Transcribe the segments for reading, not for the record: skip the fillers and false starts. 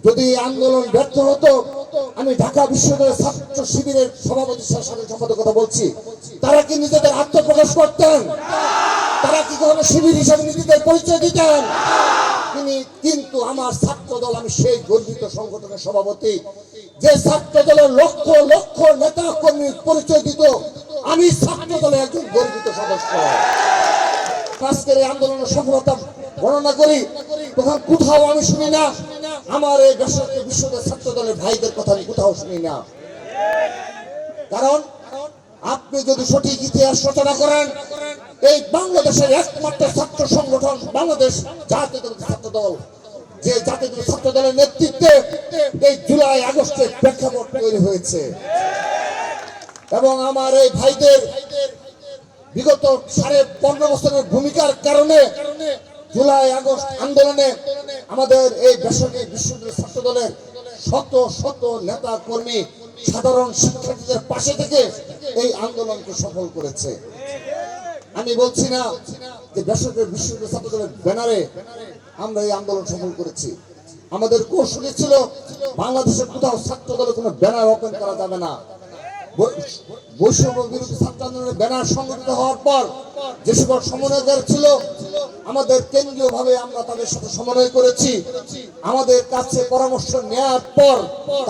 যদি আন্দোলন ব্যর্থ হতো, আমি ঢাকা বিশ্ববিদ্যালয়ের ছাত্র শিবিরের সভাপতি সাধারণ সম্পাদক কথা বলছি, তারা কি নিজেদের আত্মপ্রকাশ করতেন? তারা কি কখনো শিবির হিসাবে নিজেদের পরিচয় দিতেন? কিন্তু আমার ছাত্র দল, আমি সেই গর্বিত সংগঠনের সভাপতি, যে ছাত্র দলের লক্ষ লক্ষ নেতা কর্মী পরিচয় দিত, আমি ছাত্র দলের একজন গর্বিত সদস্য। আজকের এই আন্দোলনের সফলতা বর্ণনা করি, তখন কোথাও আমি শুনি না আমার এই বেসরকারি বিশ্ববিদ্যালয় ছাত্র দলের ভাইদের কথা, আমি কোথাও শুনি না। কারণ আপনি যদি সঠিক ইতিহাস রচনা করেন, এই বাংলাদেশের একমাত্র ছাত্র সংগঠন বাংলাদেশ জাতীয় ছাত্র দল, যে জাতীয় ছাত্র দলের নেতৃত্বে এই জুলাই আগস্টের প্রেক্ষাপট তৈরি হয়েছে। এবং আমার এই ভাইদের বিগত 15.5 বছরের ভূমিকার কারণে জুলাই আগস্ট আন্দোলনে আমাদের এই বেসরকারি বিশ্ববিদ্যালয় ছাত্র দলের শত শত নেতা কর্মী সাধারণ শিক্ষার্থীদের পাশে থেকে এই আন্দোলনকে সফল করেছে। আমি বলছি না যে বেসরকারি বিশ্ববিদ্যালয় ছাত্র দলের ব্যানারে আমরা এই আন্দোলন সফল করেছি। আমাদের কৌশলী ছিল বাংলাদেশের কোথাও ছাত্র দলের কোনো ব্যানার ওপেন করা যাবে না। বৈষম্য বিরোধী ছাত্র আন্দোলনের ব্যানার সংগঠিত হওয়ার পর যে সকল সমন্বয়কারী ছিল, আমাদের কেন্দ্রীয় ভাবে আমরা তাদের সাথে সমন্বয় করেছি। আমাদের কাছে পরামর্শ নেওয়ার পর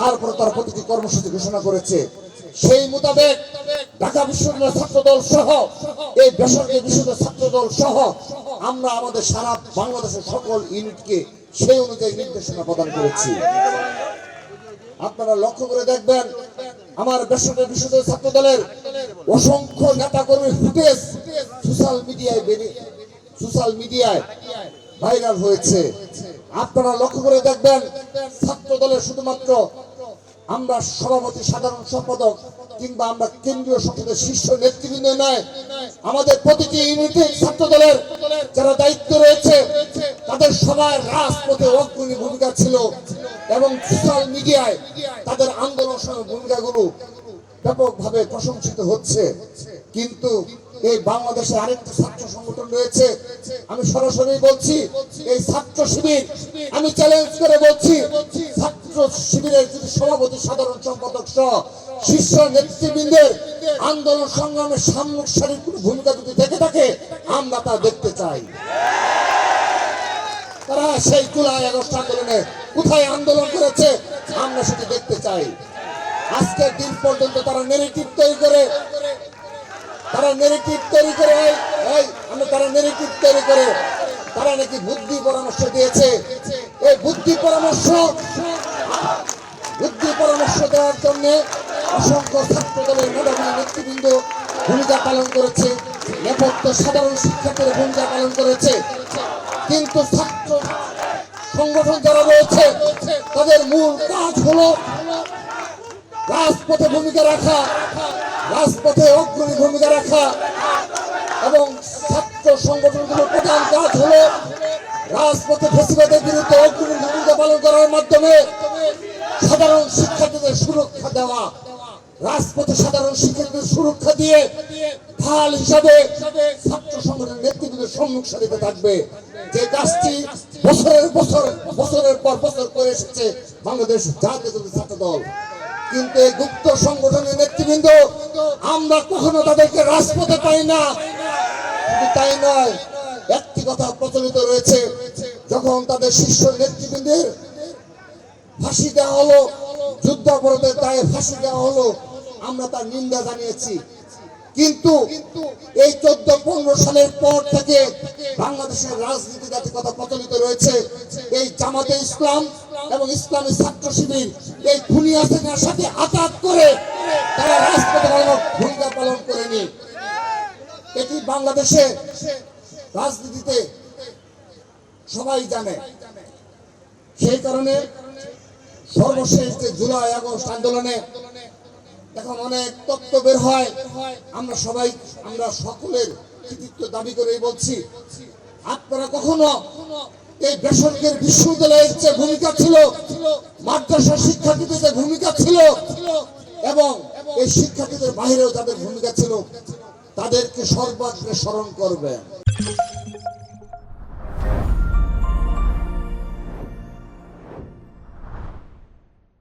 তারপর তারা প্রতিটি কর্মসূচি ঘোষণা করেছে। সেই মোতাবেক ঢাকা বিশ্ববিদ্যালয় ছাত্র দল সহ এই বেসরকারি বিশ্ববিদ্যালয় ছাত্র দল সহ আমরা আমাদের সারা বাংলাদেশের সকল ইউনিটকে সেই অনুযায়ী নির্দেশনা প্রদান করেছি। আপনারা লক্ষ্য করে দেখবেন, আমার বেসরকারি বিশ্ববিদ্যালয় ছাত্র দলের অসংখ্য নেতা কর্মীর ফুটেজ সোশ্যাল মিডিয়ায় ভাইরাল হয়েছে। আপনারা লক্ষ্য করে দেখবেন, ছাত্র দলের শুধুমাত্র আমরা সভাপতি, সাধারণ সম্পাদক কিংবা আমরা কেন্দ্রীয় সংসদের শীর্ষ নেতৃবৃন্দ নয়, আমাদের প্রতিটি ইউনিটে ছাত্র দলের যারা দায়িত্ব রয়েছে তাদের সবার রাজপথে অগ্রণী ভূমিকা ছিল এবং সোশ্যাল মিডিয়ায় তাদের আন্দোলন ভূমিকাগুলো ব্যাপকভাবে প্রশংসিত হচ্ছে। কিন্তু এই বাংলাদেশে আরেকটি ছাত্র সংগঠন রয়েছে, আমি সরাসরি বলছি, এই ছাত্র শিবির, আমি চ্যালেঞ্জ করে বলছি, ছাত্র শিবিরের যদি সভাপতি, সাধারণ সম্পাদক সহ শীর্ষ নেতৃবৃন্দের আন্দোলন সংগ্রামের সামনে সারির কোনো ভূমিকা যদি দেখে থাকে, আমরা তা দেখতে চাই। তারা সেই জুলাই আগস্ট আন্দোলনে কোথায় আন্দোলন করেছে আমরা সেটা দেখতে চাই। আজকের দিন পর্যন্ত তারা নেগেটিভ তৈরি করে তারা নাকি বুদ্ধি পরামর্শ দিয়েছে। এই বুদ্ধি পরামর্শ দেওয়ার জন্য অসংখ্য ছাত্র দলের মেধাবী নেতৃবৃন্দ ভূমিকা পালন করেছে, নেপথ্য সাধারণ শিক্ষার্থীরা ভূমিকা পালন করেছে। কিন্তু ছাত্র সংগঠন যারা রয়েছে তাদের মূল কাজ হলো রাজপথে ভূমিকা রাখা, রাজপথে অগ্রণী ভূমিকা রাখা, এবং ছাত্র সংগঠনগুলোর প্রধান কাজ হলো রাজপথে ফ্যাসিবাদের বিরুদ্ধে অগ্রণী ভূমিকা পালন করার মাধ্যমে সাধারণ শিক্ষার্থীদের সুরক্ষা দেওয়া। রাজপথে সাধারণ শিক্ষার্থীদের সুরক্ষা দিয়ে ঢাল হিসাবে ছাত্র সংগঠনের নেতৃবৃন্দের সম্মুখ সারিতে থাকবে। যে কাজটি বছরের পর বছর করে এসেছে বাংলাদেশ জাতীয় ছাত্র দল। কিন্তু এই গুপ্ত সংগঠনের নেতৃবৃন্দ আমরা কখনো তাদেরকে রাজপথে পাই না। তাই নয়, একটি কথা প্রচলিত রয়েছে, যখন তাদের শীর্ষ নেতৃবৃন্দের ফাঁসি দেওয়া হলো, যুদ্ধাপরাধের দায়ে ফাঁসি দেওয়া হলো, আমরা তার নিন্দা জানিয়েছি। কিন্তু এই 14-15 সালের পর থেকে বাংলাদেশের রাজনীতি জাতীয় কথা প্রচলিত রয়েছে, এই জামাতে ইসলাম এবং ইসলামী ছাত্র শিবির এই খুনি হাসিনার সাথে আঘাত করে তারা রাজপথে ভূমিকা পালন করেনি। এটি বাংলাদেশে রাজনীতিতে সবাই জানে। সেই কারণে সর্বশেষ যে জুলাই আগস্ট আন্দোলনে এখন অনেক তথ্য বের হয়, আমরা সকলের কৃতিত্ব দাবি করে বলছি, আপনারা কখনো এই বেসরকারি বিশ্ববিদ্যালয়ের যে ভূমিকা ছিল, মাদ্রাসা শিক্ষার্থীদের যে ভূমিকা ছিল এবং এই শিক্ষার্থীদের বাইরেও যাদের ভূমিকা ছিল তাদেরকে সর্বাগ্রে স্মরণ করবেন।